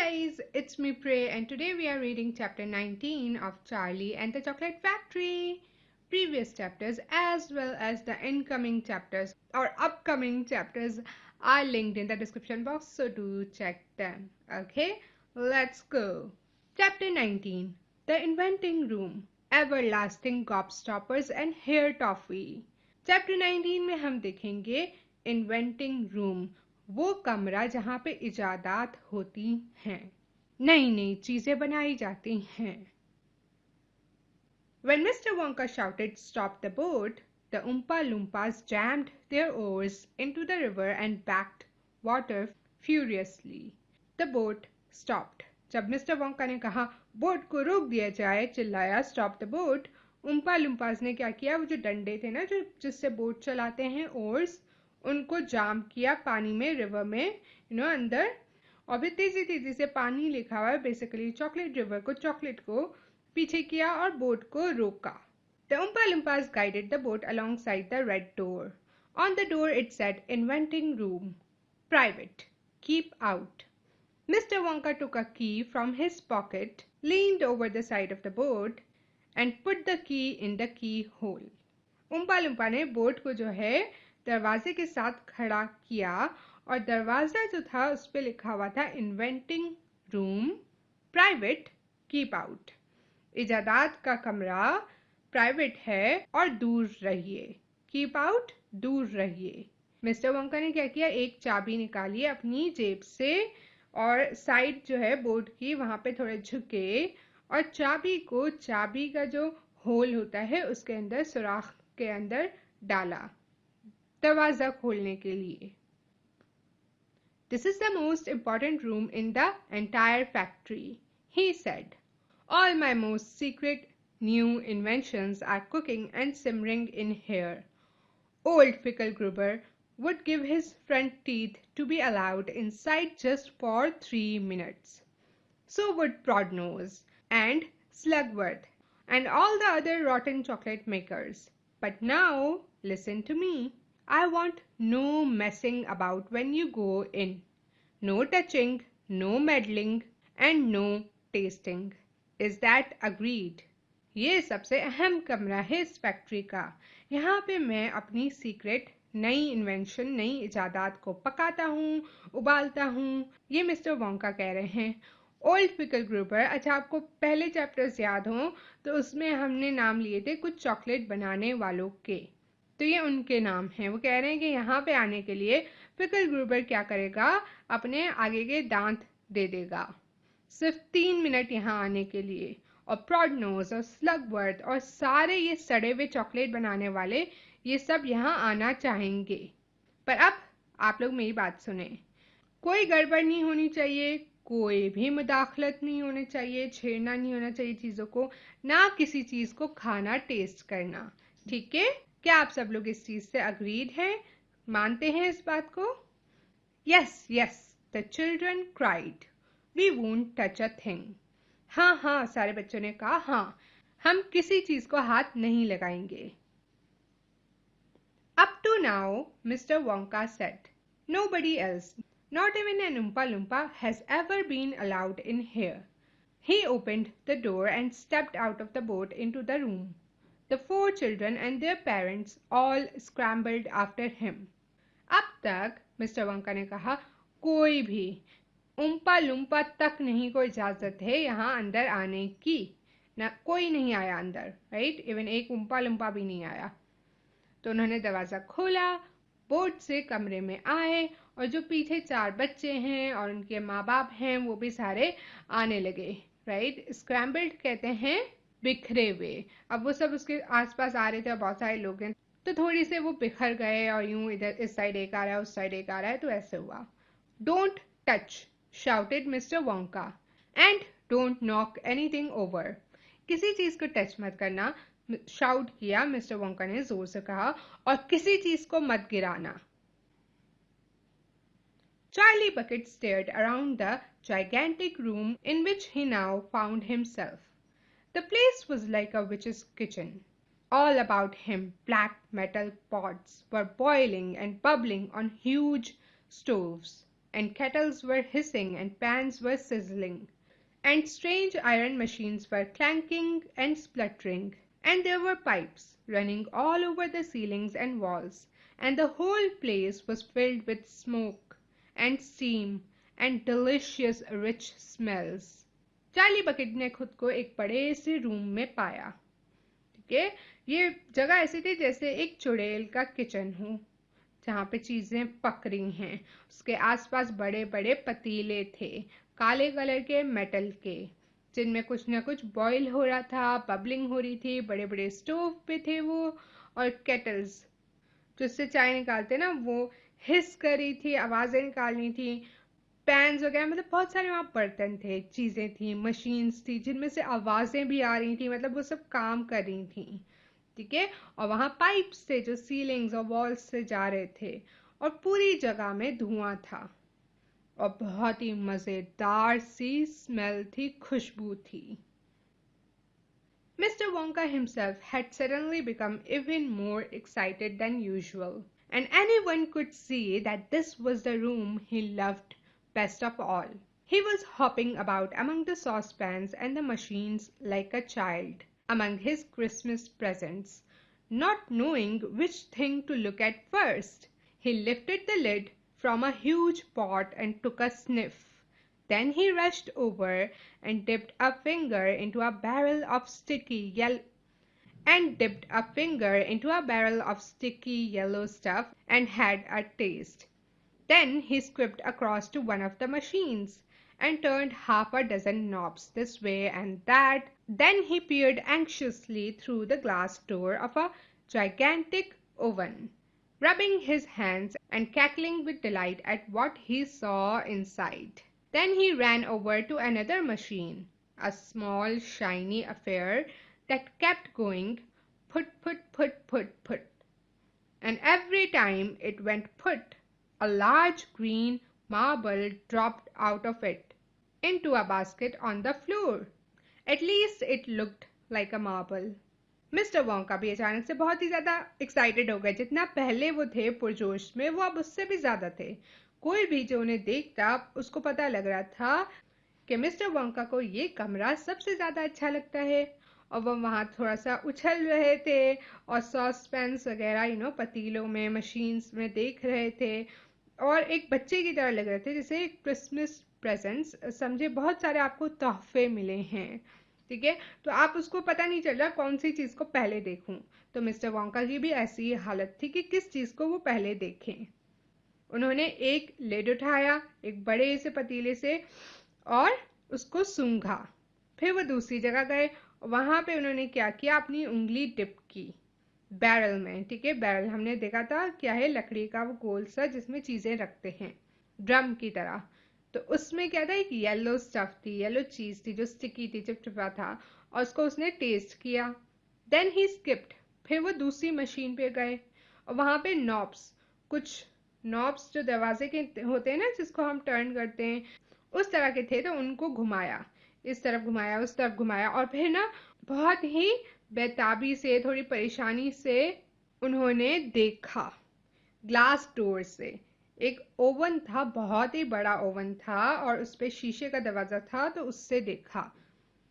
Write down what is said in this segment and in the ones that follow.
guys, it's me Prey and today we are reading chapter 19 of Charlie and the Chocolate Factory. Previous chapters as well as the incoming chapters or upcoming chapters are linked in the description box, so do check them. Okay, let's go. Chapter 19, The Inventing Room, Everlasting Gobstoppers and Hair Toffee. Chapter 19 में हम देखेंगे Inventing Room, वो कमरा जहाँ पे इजादात होती हैं, नई नई चीजें बनाई जाती हैं. When Mr. Wonka shouted, "Stop the boat," the Oompa Loompas jammed their oars into the river and backed water furiously. The boat stopped. जब मिस्टर वोंका ने कहा बोट को रोक दिया जाए, चिल्लाया "Stop the boat," उम्पा लुम्पास ने क्या किया, वो जो डंडे थे ना, जो जिससे बोट चलाते हैं, ओर्स, उनको जाम किया पानी में, रिवर में, अंदर, और फिर तेजी तेजी से पानी लिखा हुआ है बेसिकली चॉकलेट रिवर को, चॉकलेट को पीछे किया और बोट को रोका. The Oompa Loompas guided the boat alongside the red door. On the door it said, "Inventing Room, Private, Keep Out." Mr. Wonka took a key from his pocket, leaned over the side of the boat, and put the key in the keyhole. उम्पा लुम्पा ने boat को जो है दरवाजे के साथ खड़ा किया और दरवाजा जो था उस पे लिखा हुआ था inventing room, private, keep out. इजादात का कमरा प्राइवेट है और दूर रहिए, कीप आउट, दूर रहिए. मिस्टर वोंका ने क्या किया, एक चाबी निकाली अपनी जेब से और साइड जो है बोर्ड की वहां पे थोड़े झुके और चाबी को, चाबी का जो होल होता है उसके अंदर, सुराख के अंदर डाला दरवाजा खोलने के लिए. "This is the most important room in the entire factory," he said. "All my most secret new inventions are cooking and simmering in here. Old Fickelgruber would give his front teeth to be allowed inside just for 3 minutes. So would Prodnose and Slugworth and all the other rotten chocolate makers. But now, listen to me. I want no messing about when you go in. No touching, no meddling, and no tasting. Is that agreed?" ये सबसे अहम कमरा है इस factory का. यहाँ पे मैं अपनी सीक्रेट नई इन्वेंशन, नई इजादात को पकाता हूँ, उबालता हूँ. ये मिस्टर वोंका कह रहे हैं. ओल्ड फिकलग्रुबर, अच्छा आपको पहले चैप्टर्स याद हो तो उसमें हमने नाम लिए थे कुछ चॉकलेट बनाने वालों के, तो ये उनके नाम हैं. वो कह रहे हैं कि यहाँ पे आने के लिए फिकलग्रुबर क्या करेगा, अपने आगे के दांत दे देगा सिर्फ 3 मिनट यहाँ आने के लिए. और प्रॉडनोज और स्लगवर्थ और सारे ये सड़े हुए चॉकलेट बनाने वाले, ये सब यहाँ आना चाहेंगे. पर अब आप लोग मेरी बात सुने. कोई गड़बड़ नहीं होनी चाहिए, कोई भी मुदाखलत नहीं होनी चाहिए, छेड़ना नहीं होना चाहिए चीजों को, ना किसी चीज को खाना, टेस्ट करना. ठीक है? क्या आप सब लोग इस चीज से अग्रीड हैं, मानते हैं इस बात को? Yes yes, the children cried. We won't touch a thing. हाँ हाँ, सारे बच्चों ने कहा हाँ, हम किसी चीज को हाथ नहीं लगाएंगे. Up to now, Mr. Wonka said, nobody else, not even an Oompa Loompa, has ever been allowed in here. He opened the door and stepped out of the boat into the room. The 4 children and their parents all scrambled after him. अब तक mister Wonka ने कहा कोई भी उम्पा लुम्पा तक नहीं को इजाजत है यहाँ अंदर आने की. ना कोई नहीं आया अंदर, राइट? इवन एक उम्पा लुम्पा भी नहीं आया. तो उन्होंने दरवाजा खोला, बोट से कमरे में आए और जो पीछे 4 बच्चे हैं और उनके माँ बाप हैं वो भी सारे आने लगे, राइट? स्क्रैम्बल्ड कहते हैं बिखरे हुए. अब वो सब उसके आसपास आ रहे थे और बहुत सारे लोग हैं तो थोड़ी से वो बिखर गए और यूं इधर इस साइड एक आ रहा है, उस साइड एक आ रहा है, तो ऐसे हुआ. "Don't touch," shouted Mr. Wonka, "and don't knock anything over." किसी चीज को टच मत करना, शाउट किया मिस्टर वोंका ने, जोर से कहा, और किसी चीज को मत गिराना. Charlie Bucket stared around the gigantic room in which he now found himself. The place was like a witch's kitchen. All about him, black metal pots were boiling and bubbling on huge stoves. and kettles were hissing and pans were sizzling, and strange iron machines were clanking and spluttering, and there were pipes running all over the ceilings and walls, and the whole place was filled with smoke and steam and delicious rich smells. Charlie bucket ने खुद को एक बड़े से room में पाया। ठीक है, ये जगह ऐसी थी जैसे एक चुड़ैल का किचन हो जहाँ पे चीजें पक रही हैं। उसके आसपास बड़े बड़े पतीले थे, काले कलर के मेटल के, जिनमें कुछ ना कुछ बॉईल हो रहा था, बबलिंग हो रही थी। बड़े बड़े स्टोव पे थे वो, और केटल्स जिससे चाय निकालते ना वो हिस कर रही थी, आवाजें निकालनी थी। पैन्स वगैरह, मतलब बहुत सारे वहाँ बर्तन थे, चीजें थी, मशीन्स थी जिनमें से आवाजें भी आ रही थी, मतलब वो सब काम कर रही थी। ठीक है, और वहां पाइप्स थे जो सीलिंग्स और वॉल्स से जा रहे थे, और पूरी जगह में धुआं था, और बहुत ही मजेदार सी स्मेल थी, खुशबू थी। Mr. Wonka himself had suddenly become even more excited than usual, and anyone could see that this was the room he loved best of all. He was hopping about among the saucepans and the machines like a child among his Christmas presents, not knowing which thing to look at first. He lifted the lid from a huge pot and took a sniff. Then he rushed over and dipped a finger into a barrel of sticky yellow stuff and had a taste. Then he squipped across to one of the machines and turned half a dozen knobs this way and that. Then he peered anxiously through the glass door of a gigantic oven, rubbing his hands and cackling with delight at what he saw inside. Then he ran over to another machine, a small shiny affair that kept going put, put, put, put, put. And every time it went put, a large green marble dropped out of it into a basket on the floor. At least it looked like a marble. Mister Wonka भी अचानक से बहुत ही ज्यादा excited हो गए। जितना पहले वो थे पुरजोश में, वो अब उससे भी ज्यादा थे। कोई भी जो उन्हें देखता उसको पता लग रहा था कि मिस्टर वोंका को ये कमरा सबसे ज्यादा अच्छा लगता है, और वो वहां थोड़ा सा उछल रहे थे और सॉस पैन्स वगैरह पतीलों में, मशीन्स में देख रहे थे, और एक बच्चे की तरह लग रहे थे, जैसे क्रिसमस प्रेजेंट्स समझे, बहुत सारे आपको तोहफे मिले हैं। ठीक है, तो आप उसको पता नहीं चल रहा कौन सी चीज को पहले देखूं। तो मिस्टर वोंका की भी ऐसी ही हालत थी कि किस चीज को वो पहले देखें। उन्होंने एक लिड उठाया एक बड़े से पतीले से और उसको सूंघा। फिर वो दूसरी जगह गए, वहां पे उन्होंने क्या किया, अपनी उंगली डिप की बैरल में। ठीक है, बैरल हमने देखा था क्या है, लकड़ी का वो गोल सा जिसमें चीजें रखते हैं, ड्रम की तरह। तो उसमें क्या था, एक येलो स्टफ थी, येलो चीज थी जो स्टिकी थी, चिपचिपा था, और उसको उसने टेस्ट किया। देन ही स्किप्ड, फिर वो दूसरी मशीन पे गए, और वहां पे नॉब्स, कुछ नॉब्स जो दरवाजे के होते हैं ना जिसको हम टर्न करते हैं, उस तरह के थे। तो उनको घुमाया, इस तरफ घुमाया, उस तरफ घुमाया, और फिर ना बहुत ही बेताबी से, थोड़ी परेशानी से उन्होंने देखा ग्लास डोर से एक ओवन था, बहुत ही बड़ा ओवन था, और उस पे शीशे का दरवाजा था। तो उससे देखा,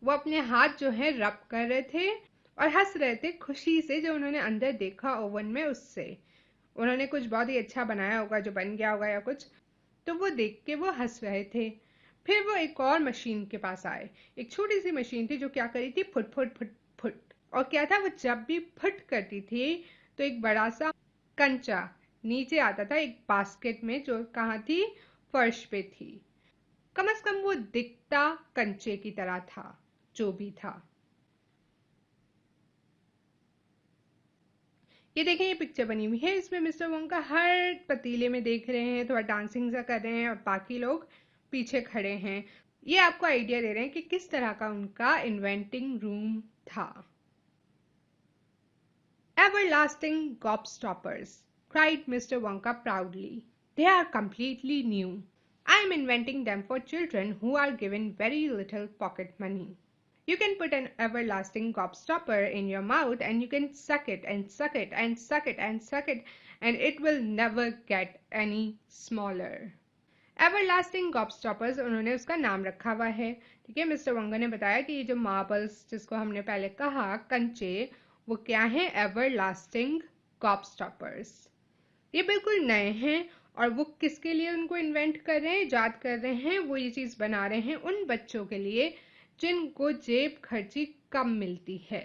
वो अपने हाथ जो है रब कर रहे थे और हंस रहे थे खुशी से, जो उन्होंने अंदर देखा ओवन में। उससे उन्होंने कुछ बहुत ही अच्छा बनाया होगा, जो बन गया होगा या कुछ, तो वो देख के वो हंस रहे थे। फिर वो एक और मशीन के पास आए, एक छोटी सी मशीन थी जो क्या करी थी, फुट फुट फुट फुट। और क्या था, वो जब भी फुट करती थी तो एक बड़ा सा कंचा नीचे आता था एक बास्केट में, जो कहाँ थी, फर्श पे थी। कम से कम वो दिखता कंचे की तरह था, जो भी था। ये देखें, ये पिक्चर बनी हुई है, इसमें मिस्टर वोंका हर पतीले में देख रहे हैं, थोड़ा डांसिंग सा कर रहे हैं, और बाकी लोग पीछे खड़े हैं। ये आपको आइडिया दे रहे हैं कि किस तरह का उनका इन्वेंटिंग रूम था। Everlasting gobstoppers, cried Mr. Wonka proudly. They are completely new. I am inventing them for children who are given very little pocket money. You can put an everlasting gobstopper in your mouth and you can suck it and suck it and suck it and suck it, and it will never get any smaller. Everlasting gobstoppers उन्होंने उसका नाम रखा हुआ है। ठीक है, mister वोंगा ने बताया कि ये जो मार्बल्स जिसको हमने पहले कहा कंचे, वो क्या हैं? एवरलास्टिंग गॉबस्टॉपर्स। ये बिल्कुल नए हैं और वो किसके लिए उनको इन्वेंट कर रहे हैं, ईजाद कर रहे हैं? वो ये चीज़ बना रहे हैं उन बच्चों के लिए जिनको जेब खर्ची कम मिलती है।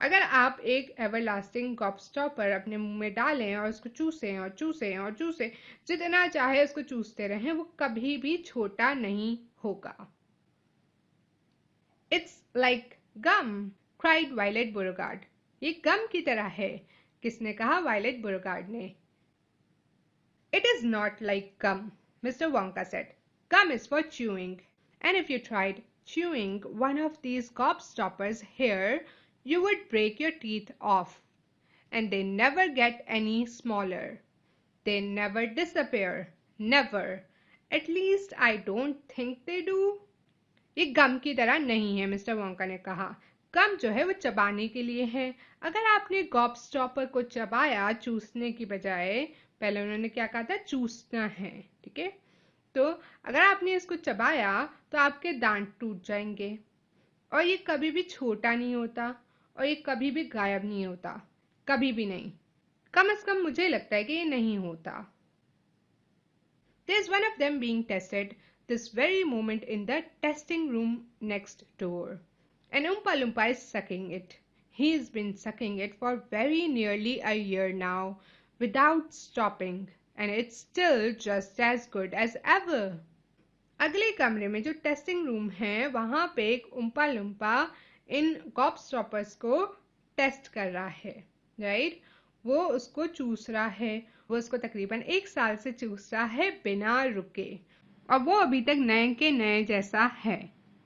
अगर आप एक एवरलास्टिंग गॉबस्टॉपर अपने मुंह में डालें और उसको चूसें और चूसें और चूसें, जितना चाहे उसको चूसते रहें, वो कभी भी छोटा नहीं होगा। It's like gum, cried Violet beauregard। ये गम की तरह है। किसने कहा? वायलेट beauregard ने। It is not like gum, Mr. Wonka said. Gum is for chewing, and if you tried chewing one of these gobstoppers here, you would break your teeth off. And they never get any smaller. They never disappear. Never. At least I don't think they do. ये gum की तरह नहीं है, mister Wonka ने कहा। गम जो है वो चबाने के लिए है। अगर आपने गॉबस्टॉपर को चबाया चूसने की बजाय, पहले उन्होंने क्या कहा था? चूसना है। ठीक है, तो अगर आपने इसको चबाया तो आपके दांत टूट जाएंगे और ये कभी भी छोटा नहीं होता और ये कभी भी गायब नहीं होता, कभी भी नहीं। कम से कम मुझे लगता है कि ये नहीं होता। There's one of them being tested this very moment in the testing room next door. An Oompa Loompa is sucking it. He's been sucking it for very nearly a year now without stopping, and it's still just as good as ever. अगले कमरे में जो testing room है वहां पे एक उम्पा लुम्पा इन गॉबस्टॉपर्स को test कर रहा है, राइट? वो उसको चूस रहा है। वो उसको तकरीबन 1 साल से चूस रहा है बिना रुके और वो अभी तक नए के नए जैसा है,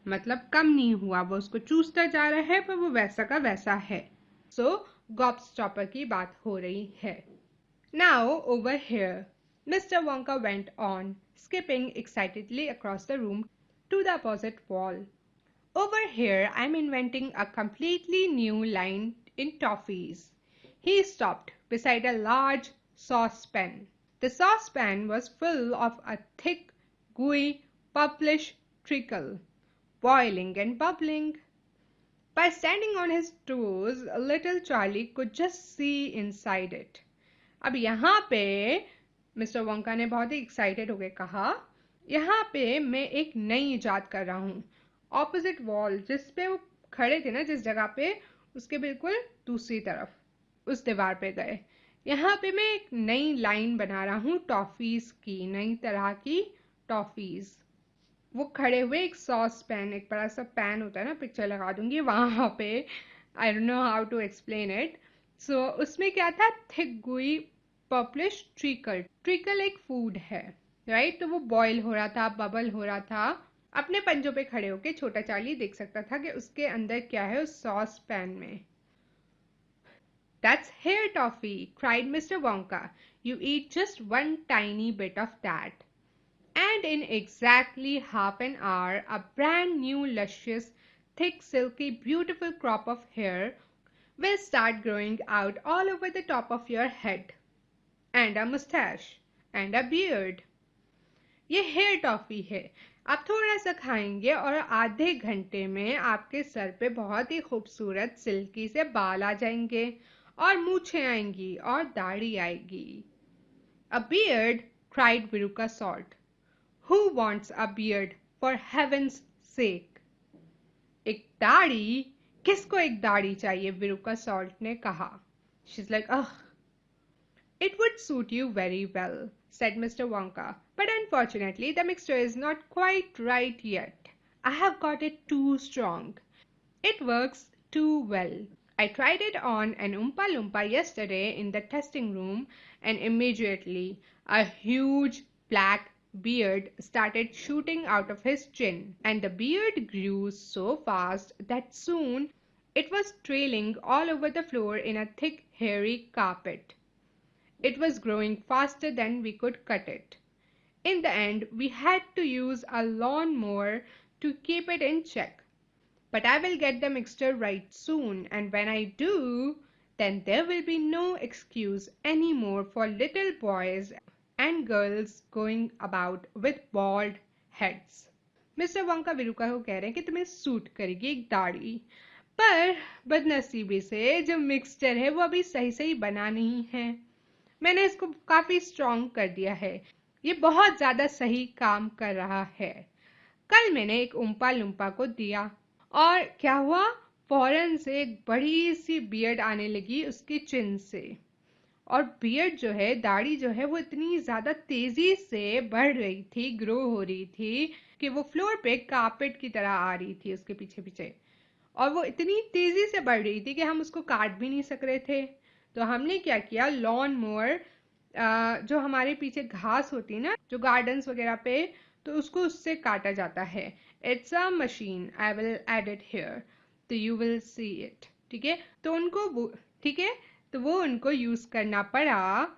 मतलब कम नहीं हुआ। वो उसको चूसता जा रहा है पर वो वैसा का वैसा है। सो गॉबस्टॉपर की बात हो रही है। Now over here, Mr. Wonka went on, skipping excitedly across the room to the opposite wall. Over here, I'm inventing a completely new line in toffees. He stopped beside a large saucepan. The saucepan was full of a thick, gooey, purplish trickle, boiling and bubbling. By standing on his toes, little Charlie could just see inside it. अब यहाँ पे mister Wonka ने बहुत ही excited होकर कहा, यहाँ पे मैं एक नई इजाद कर रहा हूँ। ऑपोजिट वॉल, जिस पे वो खड़े थे ना, जिस जगह पे, उसके बिल्कुल दूसरी तरफ उस दीवार पे गए। यहाँ पे मैं एक नई लाइन बना रहा हूँ टॉफीज की, नई तरह की टॉफीज। वो खड़े हुए एक सॉस पैन, एक बड़ा सा पैन होता है ना, पिक्चर लगा दूंगी वहां पे। I don't know how to explain it. So उसमें क्या था? Thick gooey purplish trickle. Trickle एक फूड है, राइट? तो वो बॉईल हो रहा था, बबल हो रहा था। अपने पंजों पे खड़े होके छोटा चार्ली देख सकता था कि उसके अंदर क्या है उस सॉस पैन में। That's hair toffee, cried Mr. Wonka. You eat just one tiny bit of that. And in exactly half an hour, a brand new, luscious, thick, silky, beautiful crop of hair will start growing out all over the top of your head. And a mustache. And a beard. ये hair toffee है। आप थोड़ा सा खाएंगे और आधे घंटे में आपके सर पे बहुत ही खूबसूरत सिल्की से बाल आ जाएंगे और मूछें आएंगी और दाढ़ी आएगी। A beard, cried Veruca Salt. Who wants a beard, for heaven's sake? एक दाढ़ी? किसको एक दाढ़ी चाहिए? विरुका सॉल्ट ने कहा। She's like, ugh. It would suit you very well, said Mr. Wonka, but unfortunately the mixture is not quite right yet. I have got it too strong. It works too well. I tried it on an Oompa Loompa yesterday in the testing room, and immediately a huge black beard started shooting out of his chin, and the beard grew so fast that soon it was trailing all over the floor in a thick, hairy carpet. It was growing faster than we could cut it. In the end, we had to use a lawnmower to keep it in check. But I will get the mixture right soon, and when I do, then there will be no excuse anymore for little boys and girls going about with bald heads. Mister Wonka Veruca को कह रहे हैं कि तुम्हें suit करेगी एक दाढ़ी, पर बदनसीबी से जो मिक्सचर है वो अभी सही सही बना नहीं है। मैंने इसको काफी स्ट्रॉन्ग कर दिया है, ये बहुत ज्यादा सही काम कर रहा है। कल मैंने एक उम्पा लुम्पा को दिया और क्या हुआ, फौरन से एक बड़ी सी बियर्ड आने लगी उसके चिन से, और बियर्ड जो है, दाढ़ी जो है, वो इतनी ज्यादा तेजी से बढ़ रही थी, ग्रो हो रही थी कि वो फ्लोर पे कारपेट की तरह आ रही थी उसके पीछे पीछे, और वो इतनी तेजी से बढ़ रही थी कि हम उसको काट भी नहीं सक रहे थे। तो हमने क्या किया, लॉन मोअर, जो हमारे पीछे घास होती है ना जो गार्डन्स वगैरह पे, तो उसको उससे काटा जाता है। It's a machine, I will add it here, तो यू विल सी इट। ठीक है, तो उनको, ठीक है, तो वो उनको यूज करना पड़ा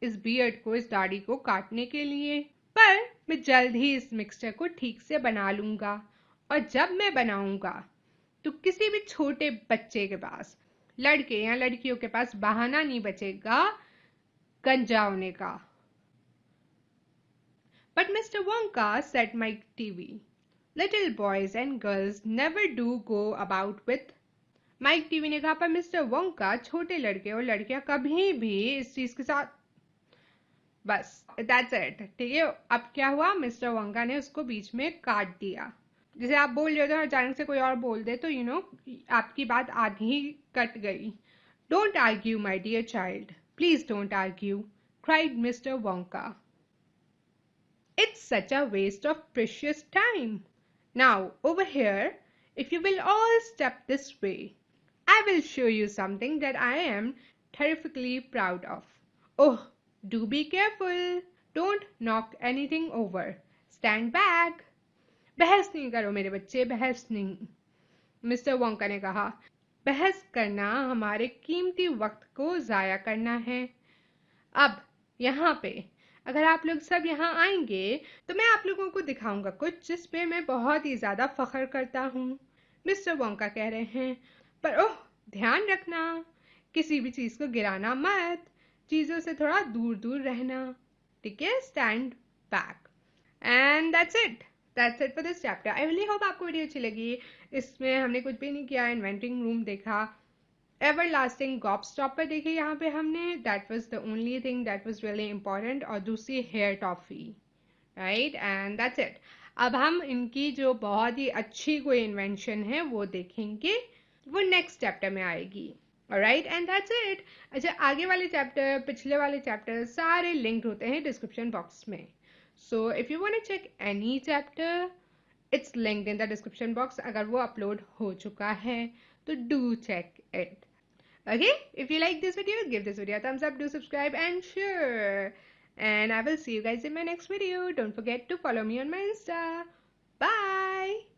इस बियर्ड को, इस दाढ़ी को काटने के लिए। पर मैं जल्द ही इस मिक्सचर को ठीक से बना लूंगा, और जब मैं बनाऊंगा तो किसी भी छोटे बच्चे के पास, लड़के या लड़कियों के पास बहाना नहीं बचेगा गंजा होने का। But Mr. Wonka, said Mike TV, little boys and girls never do go about with. Mike Teavee ने कहा, पर मिस्टर वोंका, छोटे लड़के और लड़कियां कभी भी इस चीज के साथ, बस दैट्स इट। ठीक है, अब क्या हुआ, मिस्टर वोंका ने उसको बीच में काट दिया। जैसे आप बोल रहे हो और अचानक से कोई और बोल दे तो आपकी बात आधी ही कट गई। Don't argue my dear child, please don't argue, cried Mr. Wonka. It's such a waste of precious time. Now, over here, if you will all step this way, I will show you something that I am terrifically proud of. Oh, do be careful. Don't knock anything over. Stand back. बहस नहीं करो मेरे बच्चे, बहस नहीं। Mister Wonka ने कहा, बहस करना हमारे कीमती वक्त को जाया करना है। अब यहाँ पे अगर आप लोग सब यहाँ आएंगे तो मैं आप लोगों को दिखाऊंगा कुछ जिस पे मैं बहुत ही ज्यादा फख्र करता हूँ। मिस्टर वोंका कह रहे हैं, पर ओह, ध्यान रखना, किसी भी चीज को गिराना मत, चीजों से थोड़ा दूर दूर रहना। ठीक है, stand back. And that's it for this chapter. I really hope आपको वीडियो अच्छी लगी। इसमें हमने कुछ भी नहीं किया, इन्वेंटिंग रूम देखा, एवरलास्टिंग गॉबस्टॉपर देखी यहाँ पे हमने, that was the only thing that was really important, और दूसरी hair toffee, right, and that's it. अब हम इनकी जो बहुत ही अच्छी कोई इन्वेंशन है वो देखेंगे, वो नेक्स्ट चैप्टर में आएगी। Alright, and that's it. अच्छा, आगे वाले चैप्टर, पिछले वाले चैप्टर सारे लिंक्ड होते हैं डिस्क्रिप्शन बॉक्स में, so if you want to check any chapter, it's linked in the description box. अगर वो अपलोड हो चुका है तो do check it. Okay, if you like this video, give this video a thumbs up, do subscribe and share, and I will see you guys in my next video. Don't forget to follow me on my Insta. Bye.